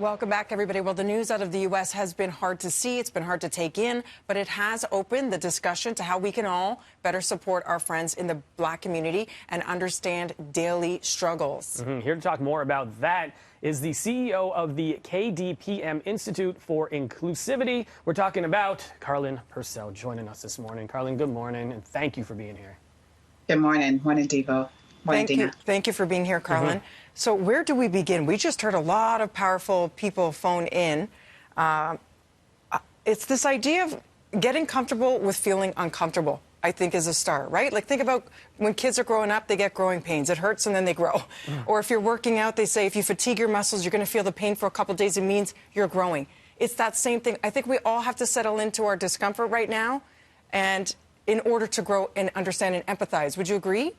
Welcome back, everybody. Well, the news out of the U.S. has been hard to see. It's been hard to take in, but it has opened the discussion to how we can all better support our friends in the Black community and understand daily struggles. Here to talk more about that is the CEO of the KDPM Institute for Inclusivity. We're talking about Karlyn Percil joining us this morning. Karlyn, good morning, and thank you for being here. Good morning. Morning, Devo. Morning, Dina. Thank you for being here, Karlyn. So where do we begin? We just heard a lot of powerful people phone in. It's this idea of getting comfortable with feeling uncomfortable, I think, is a start, right? Like, think about when kids are growing up, they get growing pains. It hurts and then they grow. Or if you're working out, they say if you fatigue your muscles, you're going to feel the pain for a couple of days. It means you're growing. It's that same thing. I think we all have to settle into our discomfort right now, and in order to grow and understand and empathize. Would you agree?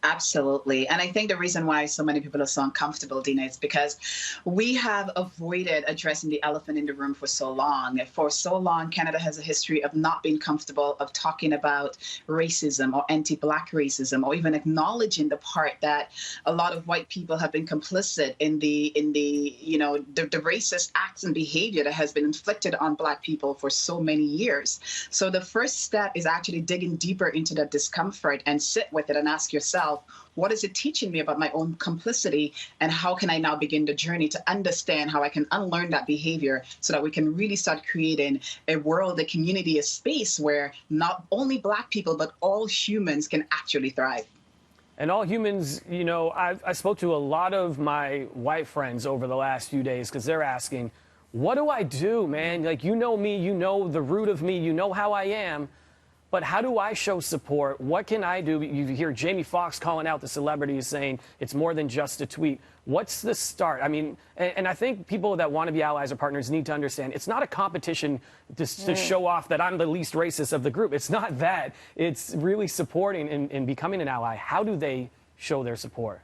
Absolutely. And I think the reason why so many people are so uncomfortable, Dina, is because we have avoided addressing the elephant in the room for so long. For so long, Canada has a history of not being comfortable of talking about racism or anti-Black racism, or even acknowledging the part that a lot of white people have been complicit in the racist acts and behavior that has been inflicted on Black people for so many years. So the first step is actually digging deeper into that discomfort and sit with it and ask yourself, what is it teaching me about my own complicity, and how can I now begin the journey to understand how I can unlearn that behavior so that we can really start creating a world, a community, a space where not only Black people, but all humans can actually thrive. And all humans, you know, I spoke to a lot of my white friends over the last few days because they're asking, what do I do, man? Like, you know me, you know the root of me, you know how I am. But how do I show support? What can I do? You hear Jamie Foxx calling out the celebrities saying it's more than just a tweet. What's the start? I mean, and I think people that want to be allies or partners need to understand it's not a competition to show off that I'm the least racist of the group. It's not that. It's really supporting and becoming an ally. How do they show their support?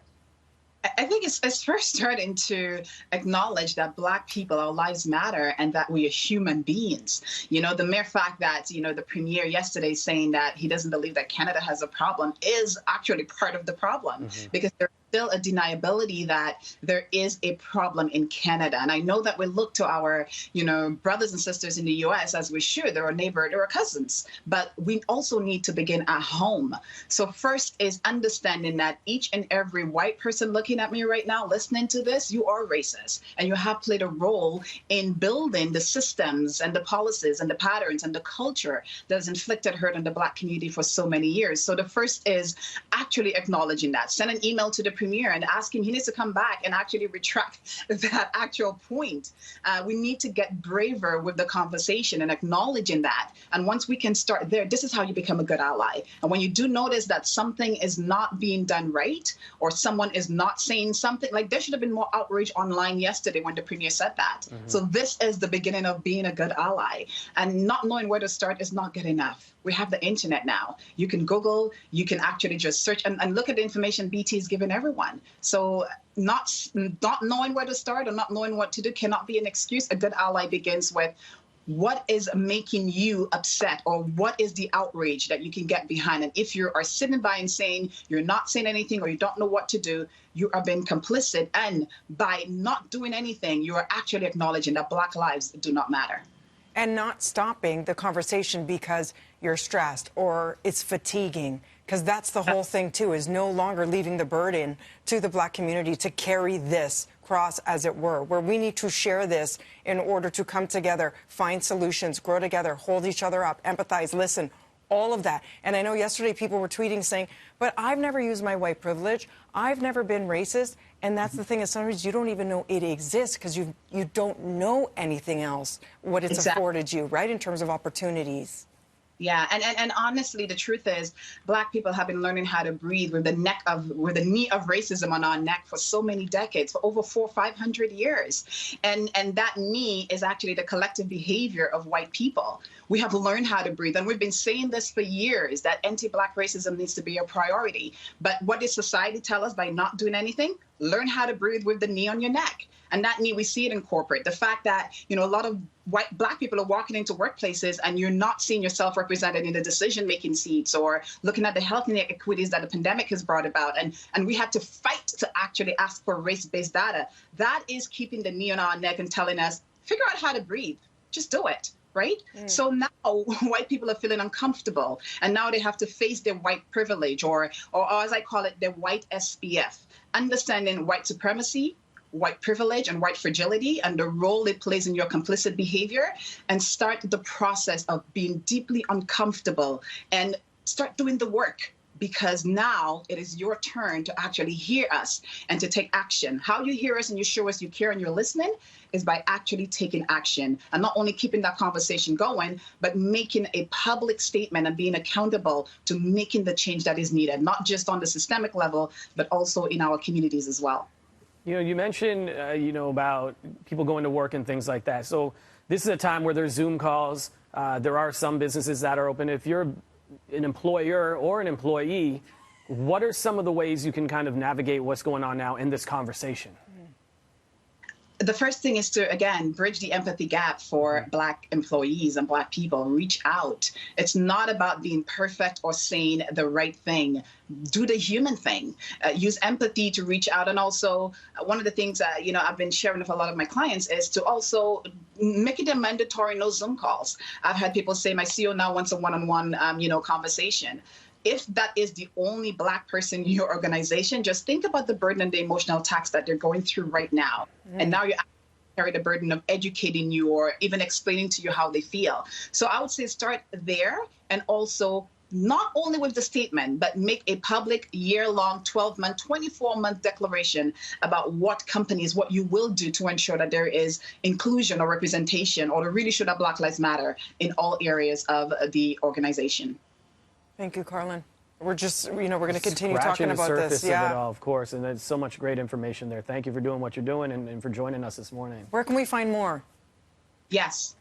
I think it's first starting to acknowledge that Black people, our lives matter, and that we are human beings. You know, the mere fact that, you know, the premier yesterday saying that he doesn't believe that Canada has a problem is actually part of the problem, because there's still a deniability that there is a problem in Canada. And I know that we look to our, you know, brothers and sisters in the U.S. as we should. They're our neighbor, they're our cousins. But we also need to begin at home. So first is understanding that each and every white person looking at me right now, listening to this, you are racist, and you have played a role in building the systems and the policies and the patterns and the culture that has inflicted hurt on the Black community for so many years. So the first is actually acknowledging that. Send an email to the premier and ask him, he needs to come back and actually retract that actual point. We need to get braver with the conversation and acknowledging that. And once we can start there, this is how you become a good ally. And when you do notice that something is not being done right, or someone is not saying something, like there should have been more outrage online yesterday when the premier said that. So this is the beginning of being a good ally. And not knowing where to start is not good enough. We have the internet now. You can Google, you can actually just search and look at the information BT is giving everyone. So not knowing where to start or not knowing what to do cannot be an excuse. A good ally begins with, what is making you upset, or what is the outrage that you can get behind? And if you are sitting by and saying you're not saying anything, or you don't know what to do, you are being complicit. And by not doing anything, you are actually acknowledging that Black lives do not matter. And not stopping the conversation because you're stressed or it's fatiguing. Because that's the whole thing, too, is no longer leaving the burden to the Black community to carry this cross, as it were, where we need to share this in order to come together, find solutions, grow together, hold each other up, empathize, listen, all of that. And I know yesterday people were tweeting saying, but I've never used my white privilege. I've never been racist. And that's the thing, is sometimes you don't even know it exists because you don't know anything else, what it's afforded you, right, in terms of opportunities. Yeah, and honestly, the truth is, Black people have been learning how to breathe with the knee of racism on our neck for so many decades, for over 400 or 500 years. And that knee is actually the collective behavior of white people. We have learned how to breathe, and we've been saying this for years, that anti-Black racism needs to be a priority. But what does society tell us by not doing anything? Learn how to breathe with the knee on your neck. And that knee, we see it in corporate. The fact that, a lot of Black people are walking into workplaces and you're not seeing yourself represented in the decision-making seats, or looking at the health inequities that the pandemic has brought about. And we had to fight to actually ask for race-based data. That is keeping the knee on our neck and telling us, figure out how to breathe. Just do it. Right? So now white people are feeling uncomfortable, and now they have to face their white privilege, or as I call it, their white SPF, understanding white supremacy, white privilege, and white fragility, and the role it plays in your complicit behavior, and start the process of being deeply uncomfortable and start doing the work. Because now it is your turn to actually hear us and to take action. How you hear us and you show us you care and you're listening is by actually taking action, and not only keeping that conversation going, but making a public statement and being accountable to making the change that is needed, not just on the systemic level, but also in our communities as well. You mentioned, about people going to work and things like that. So this is a time where there's Zoom calls. There are some businesses that are open. If you're an employer or an employee, what are some of the ways you can kind of navigate what's going on now in this conversation? The first thing is to, again, bridge the empathy gap for Black employees and Black people. Reach out. It's not about being perfect or saying the right thing. Do the human thing. Use empathy to reach out. And also, one of the things that, I've been sharing with a lot of my clients is to also make it a mandatory no Zoom calls. I've had people say, my CEO now wants a one-on-one, conversation. If that is the only Black person in your organization, just think about the burden and the emotional tax that they're going through right now. And now you carry the burden of educating you or even explaining to you how they feel. So I would say start there, and also not only with the statement, but make a public year-long, 12-month, 24-month declaration about what you will do to ensure that there is inclusion or representation, or to really show that Black Lives Matter in all areas of the organization. Thank you, Karlyn. We're just, we're going to continue talking about the surface this. Yeah. Of it all, of course, and there's so much great information there. Thank you for doing what you're doing and for joining us this morning. Where can we find more? Yes.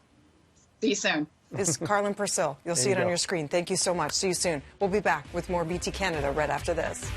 See you soon. Is Karlyn Percil. You'll see it on your screen. Thank you so much. See you soon. We'll be back with more BT Canada right after this.